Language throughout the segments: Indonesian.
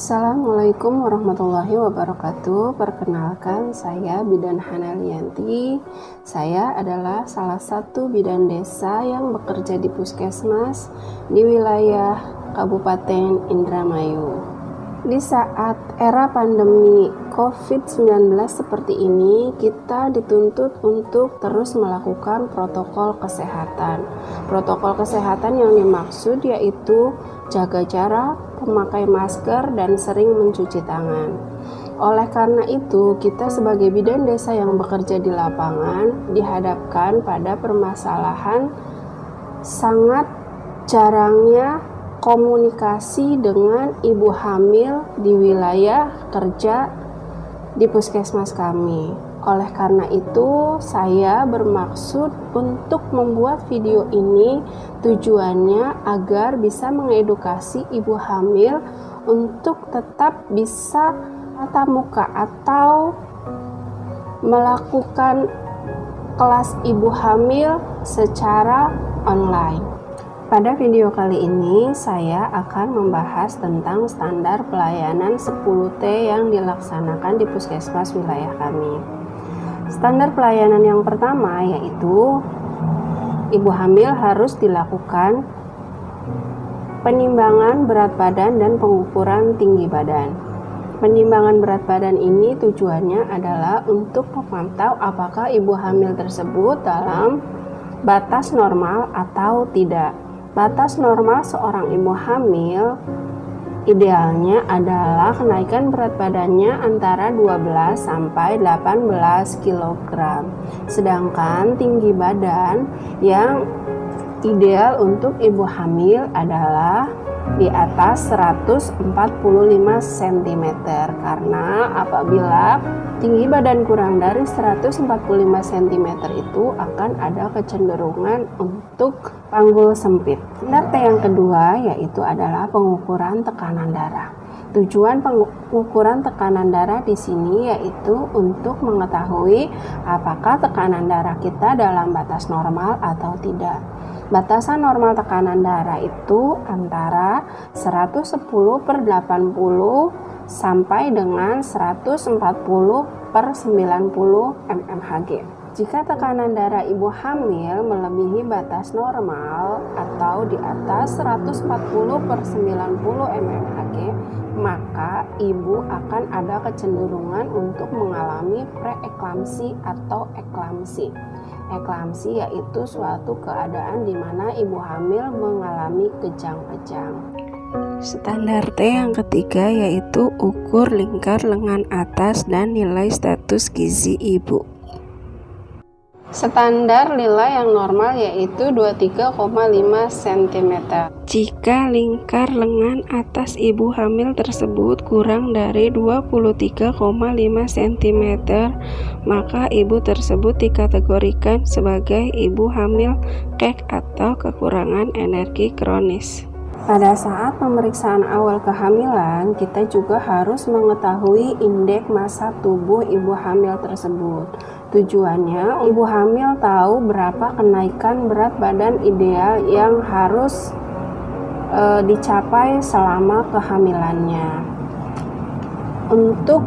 Assalamualaikum warahmatullahi wabarakatuh. Perkenalkan, saya Bidan Hanalianti. Saya adalah salah satu bidan desa yang bekerja di puskesmas di wilayah Kabupaten Indramayu. Di saat era pandemi COVID-19 seperti ini, kita dituntut untuk terus melakukan protokol kesehatan. Protokol kesehatan yang dimaksud yaitu jaga jarak, memakai masker, dan sering mencuci tangan. Oleh karena itu, kita sebagai bidan desa yang bekerja di lapangan dihadapkan pada permasalahan sangat jarangnya komunikasi dengan ibu hamil di wilayah kerja di puskesmas kami. Oleh karena itu, saya bermaksud untuk membuat video ini tujuannya agar bisa mengedukasi ibu hamil untuk tetap bisa tatap muka atau melakukan kelas ibu hamil secara online. Pada video kali ini, saya akan membahas tentang standar pelayanan 10T yang dilaksanakan di puskesmas wilayah kami. Standar pelayanan yang pertama yaitu ibu hamil harus dilakukan penimbangan berat badan dan pengukuran tinggi badan. Penimbangan berat badan ini tujuannya adalah untuk memantau apakah ibu hamil tersebut dalam batas normal atau tidak. Batas normal seorang ibu hamil idealnya adalah kenaikan berat badannya antara 12 sampai 18 kg. Sedangkan tinggi badan yang ideal untuk ibu hamil adalah di atas 145 cm, karena apabila tinggi badan kurang dari 145 cm itu akan ada kecenderungan untuk panggul sempit. Standar T yang kedua yaitu adalah pengukuran tekanan darah. Tujuan pengukuran tekanan darah di sini yaitu untuk mengetahui apakah tekanan darah kita dalam batas normal atau tidak. Batasan normal tekanan darah itu antara 110/80 sampai dengan 140/90 mmHg. Jika tekanan darah ibu hamil melebihi batas normal atau di atas 140/90 mmHg, maka ibu akan ada kecenderungan untuk mengalami preeklamsi atau eklamsi. Eklamsi yaitu suatu keadaan di mana ibu hamil mengalami kejang-kejang. Standar T yang ketiga yaitu ukur lingkar lengan atas dan nilai status gizi ibu. Standar nilai yang normal yaitu 23,5 cm. Jika lingkar lengan atas ibu hamil tersebut kurang dari 23,5 cm, maka ibu tersebut dikategorikan sebagai ibu hamil kek atau kekurangan energi kronis. Pada saat pemeriksaan awal kehamilan, kita juga harus mengetahui indeks massa tubuh ibu hamil tersebut. Tujuannya, ibu hamil tahu berapa kenaikan berat badan ideal yang harus dicapai selama kehamilannya. Untuk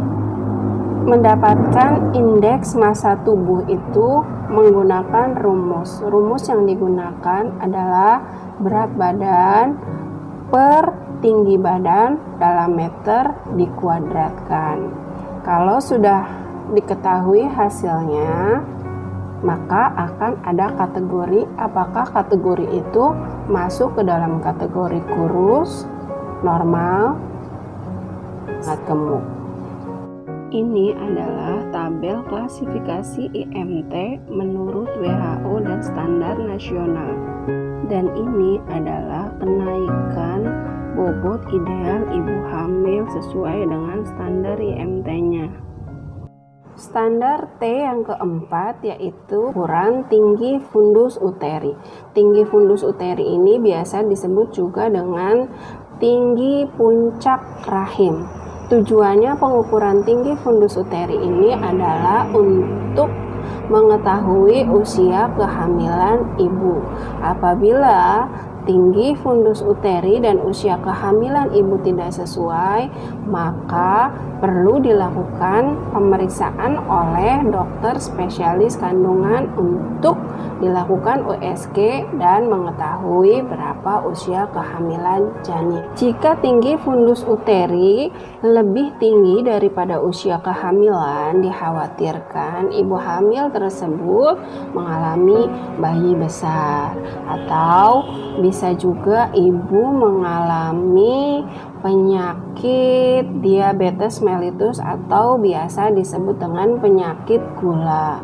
mendapatkan indeks massa tubuh itu menggunakan rumus. Rumus yang digunakan adalah berat badan per tinggi badan dalam meter dikuadratkan. Kalau sudah diketahui hasilnya, maka akan ada kategori, apakah kategori itu masuk ke dalam kategori kurus, normal, atau gemuk. Ini adalah tabel klasifikasi IMT menurut WHO dan standar nasional. Dan ini adalah kenaikan bobot ideal ibu hamil sesuai dengan standar IMT-nya. Standar T yang keempat yaitu ukuran tinggi fundus uteri. Tinggi fundus uteri ini biasa disebut juga dengan tinggi puncak rahim. Tujuannya pengukuran tinggi fundus uteri ini adalah untuk mengetahui usia kehamilan ibu. Apabila tinggi fundus uteri dan usia kehamilan ibu tidak sesuai, maka perlu dilakukan pemeriksaan oleh dokter spesialis kandungan untuk dilakukan USG dan mengetahui berapa usia kehamilan janin. Jika tinggi fundus uteri lebih tinggi daripada usia kehamilan, dikhawatirkan ibu hamil tersebut mengalami bayi besar, atau bisa juga ibu mengalami penyakit diabetes mellitus atau biasa disebut dengan penyakit gula.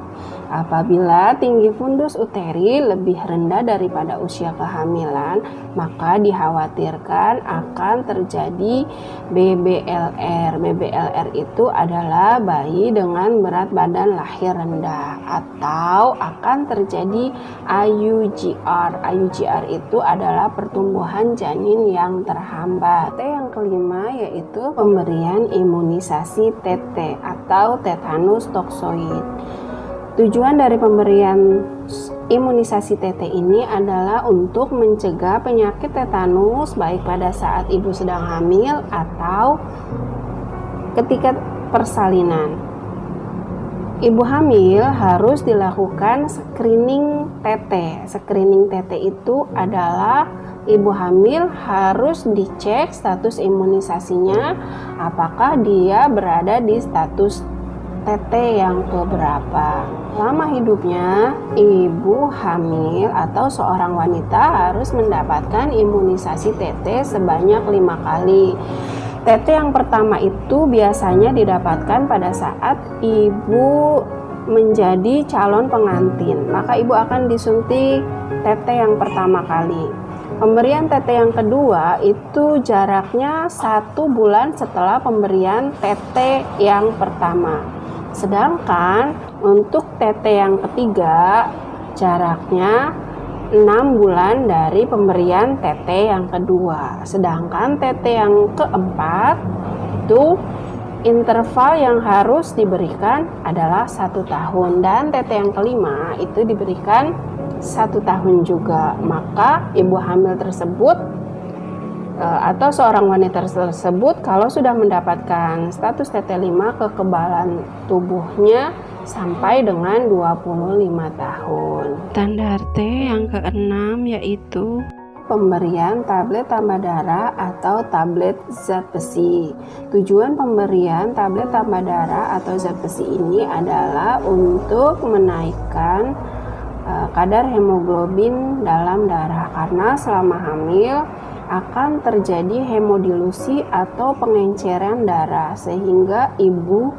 Apabila tinggi fundus uteri lebih rendah daripada usia kehamilan, maka dikhawatirkan akan terjadi BBLR. BBLR itu adalah bayi dengan berat badan lahir rendah, atau akan terjadi IUGR. IUGR itu adalah pertumbuhan janin yang terhambat. Yang kelima yaitu pemberian imunisasi TT atau tetanus toksoid. Tujuan dari pemberian imunisasi TT ini adalah untuk mencegah penyakit tetanus baik pada saat ibu sedang hamil atau ketika persalinan. Ibu hamil harus dilakukan screening TT. Screening TT itu adalah ibu hamil harus dicek status imunisasinya, apakah dia berada di status TT yang keberapa. Selama hidupnya, ibu hamil atau seorang wanita harus mendapatkan imunisasi TT sebanyak 5 kali. TT yang pertama itu biasanya didapatkan pada saat ibu menjadi calon pengantin, maka ibu akan disuntik TT yang pertama kali. Pemberian TT yang kedua itu jaraknya 1 bulan setelah pemberian TT yang pertama. Sedangkan untuk TT yang ketiga jaraknya 6 bulan dari pemberian TT yang kedua. Sedangkan TT yang keempat itu interval yang harus diberikan adalah 1 tahun, dan TT yang kelima itu diberikan 1 tahun juga. Maka ibu hamil tersebut atau seorang wanita tersebut kalau sudah mendapatkan status TT5, kekebalan tubuhnya sampai dengan 25 tahun. Standar T yang keenam yaitu pemberian tablet tambah darah atau tablet zat besi. Tujuan pemberian tablet tambah darah atau zat besi ini adalah untuk menaikkan kadar hemoglobin dalam darah, karena selama hamil akan terjadi hemodilusi atau pengenceran darah, sehingga ibu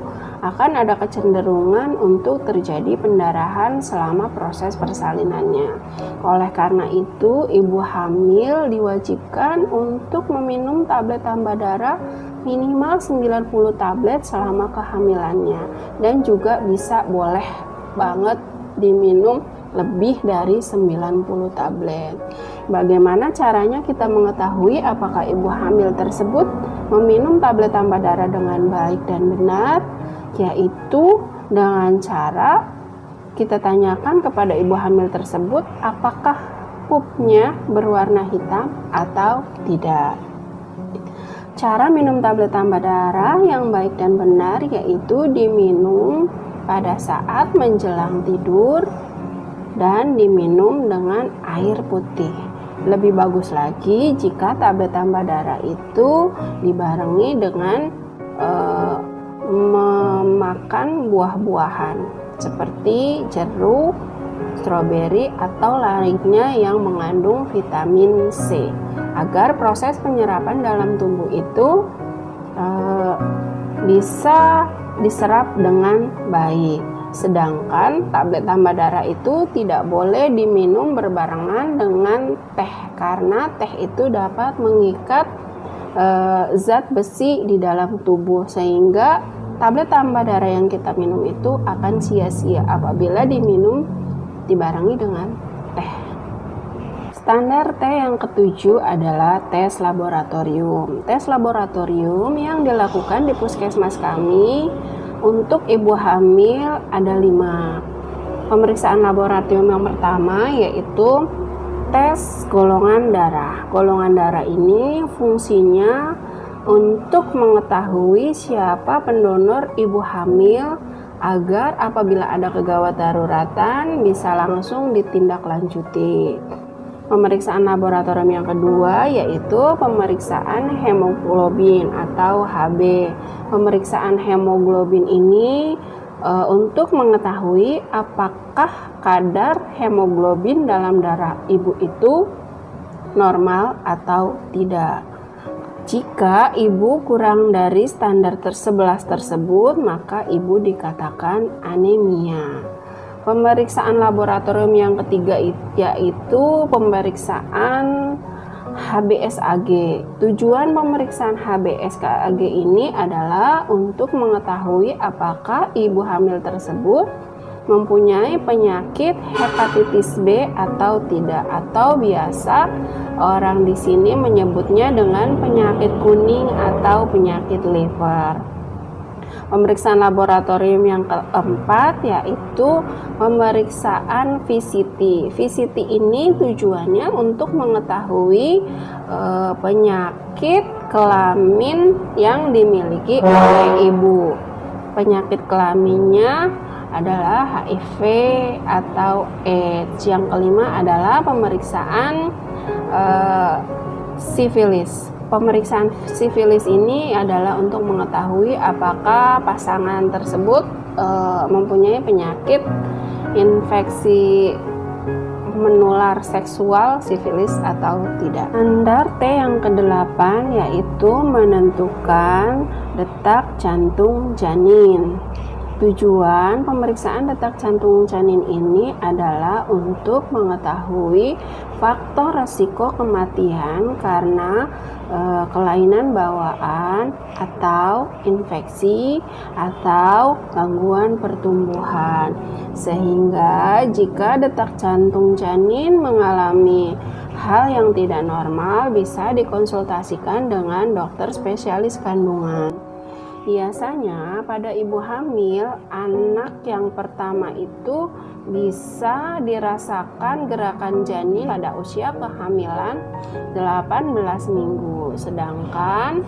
akan ada kecenderungan untuk terjadi pendarahan selama proses persalinannya. Oleh karena itu, ibu hamil diwajibkan untuk meminum tablet tambah darah minimal 90 tablet selama kehamilannya, dan juga bisa boleh banget diminum lebih dari 90 tablet. Bagaimana caranya kita mengetahui apakah ibu hamil tersebut meminum tablet tambah darah dengan baik dan benar? Yaitu dengan cara kita tanyakan kepada ibu hamil tersebut apakah pupnya berwarna hitam atau tidak. Cara minum tablet tambah darah yang baik dan benar yaitu diminum pada saat menjelang tidur dan diminum dengan air putih. Lebih bagus lagi jika tablet tambah darah itu dibarengi dengan memakan buah-buahan seperti jeruk, stroberi, atau lainnya yang mengandung vitamin C, agar proses penyerapan dalam tubuh itu bisa diserap dengan baik. Sedangkan tablet tambah darah itu tidak boleh diminum berbarengan dengan teh, karena teh itu dapat mengikat zat besi di dalam tubuh, sehingga tablet tambah darah yang kita minum itu akan sia-sia apabila diminum dibarengi dengan teh. Standar T yang ketujuh adalah tes laboratorium. Tes laboratorium yang dilakukan di puskesmas kami untuk ibu hamil ada 5. Pemeriksaan laboratorium yang pertama yaitu tes golongan darah. Golongan darah ini fungsinya untuk mengetahui siapa pendonor ibu hamil agar apabila ada kegawat daruratan bisa langsung ditindaklanjuti. Pemeriksaan laboratorium yang kedua yaitu pemeriksaan hemoglobin atau HB. Pemeriksaan hemoglobin ini untuk mengetahui apakah kadar hemoglobin dalam darah ibu itu normal atau tidak. Jika ibu kurang dari standar 11 tersebut, maka ibu dikatakan anemia. Pemeriksaan laboratorium yang ketiga yaitu pemeriksaan HBsAg. Tujuan pemeriksaan HBsAg ini adalah untuk mengetahui apakah ibu hamil tersebut mempunyai penyakit hepatitis B atau tidak, atau biasa orang di sini menyebutnya dengan penyakit kuning atau penyakit liver. Pemeriksaan laboratorium yang keempat yaitu pemeriksaan VCT. VCT ini tujuannya untuk mengetahui penyakit kelamin yang dimiliki oleh ibu. Penyakit kelaminnya adalah HIV atau AIDS. Yang kelima adalah pemeriksaan sifilis. Pemeriksaan sifilis ini adalah untuk mengetahui apakah pasangan tersebut mempunyai penyakit infeksi menular seksual sifilis atau tidak. Standar T yang ke-8 yaitu menentukan detak jantung janin. Tujuan pemeriksaan detak jantung janin ini adalah untuk mengetahui faktor resiko kematian karena kelainan bawaan atau infeksi atau gangguan pertumbuhan. Sehingga jika detak jantung janin mengalami hal yang tidak normal, bisa dikonsultasikan dengan dokter spesialis kandungan. Biasanya pada ibu hamil, anak yang pertama itu bisa dirasakan gerakan janin pada usia kehamilan 18 minggu. Sedangkan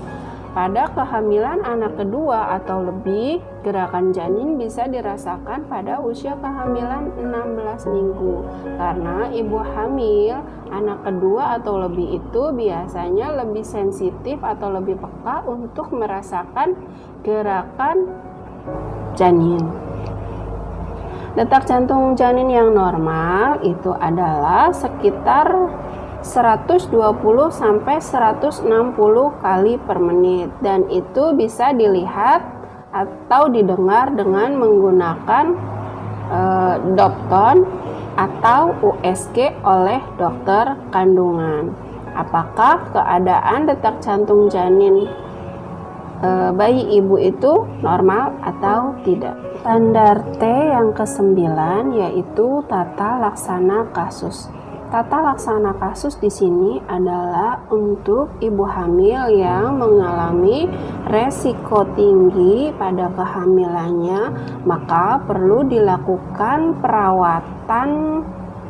pada kehamilan anak kedua atau lebih, gerakan janin bisa dirasakan pada usia kehamilan 16 minggu. Karena ibu hamil anak kedua atau lebih itu biasanya lebih sensitif atau lebih peka untuk merasakan gerakan janin. Detak jantung janin yang normal itu adalah sekitar 120 sampai 160 kali per menit, dan itu bisa dilihat atau didengar dengan menggunakan Dopton atau USG oleh dokter kandungan. Apakah keadaan detak jantung janin bayi ibu itu normal atau tidak? Standar T yang ke-9 yaitu tata laksana kasus. Tata laksana kasus di sini adalah untuk ibu hamil yang mengalami resiko tinggi pada kehamilannya, maka perlu dilakukan perawatan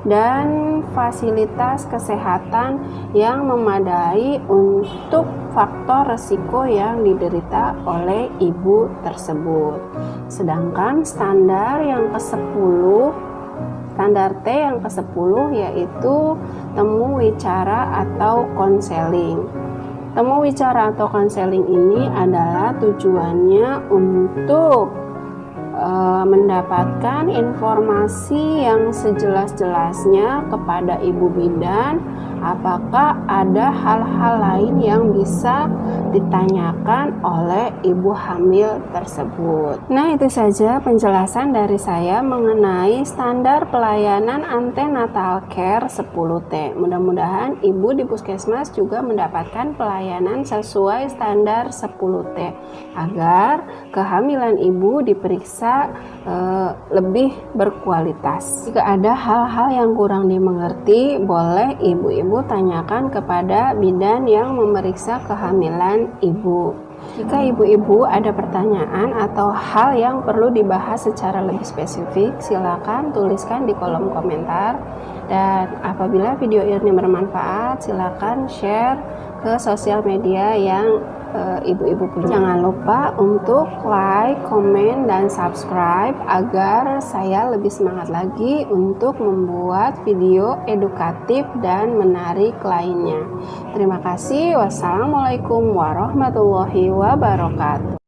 dan fasilitas kesehatan yang memadai untuk faktor resiko yang diderita oleh ibu tersebut. Sedangkan standar T yang ke-10 yaitu temu wicara atau konseling. Temu wicara atau konseling ini adalah tujuannya untuk mendapatkan informasi yang sejelas-jelasnya kepada ibu bidan, apakah ada hal-hal lain yang bisa ditanyakan oleh ibu hamil tersebut. Nah, itu saja penjelasan dari saya mengenai standar pelayanan antenatal care 10T. Mudah-mudahan ibu di puskesmas juga mendapatkan pelayanan sesuai standar 10T agar kehamilan ibu diperiksa lebih berkualitas. Jika ada hal-hal yang kurang dimengerti, boleh ibu-ibu tanyakan kepada bidan yang memeriksa kehamilan ibu. Jika ibu-ibu ada pertanyaan atau hal yang perlu dibahas secara lebih spesifik, silakan tuliskan di kolom komentar. Dan apabila video ini bermanfaat, silakan share ke sosial media yang ibu-ibu punya. Jangan lupa untuk like, komen, dan subscribe agar saya lebih semangat lagi untuk membuat video edukatif dan menarik lainnya. Terima kasih. Wassalamualaikum warahmatullahi wabarakatuh.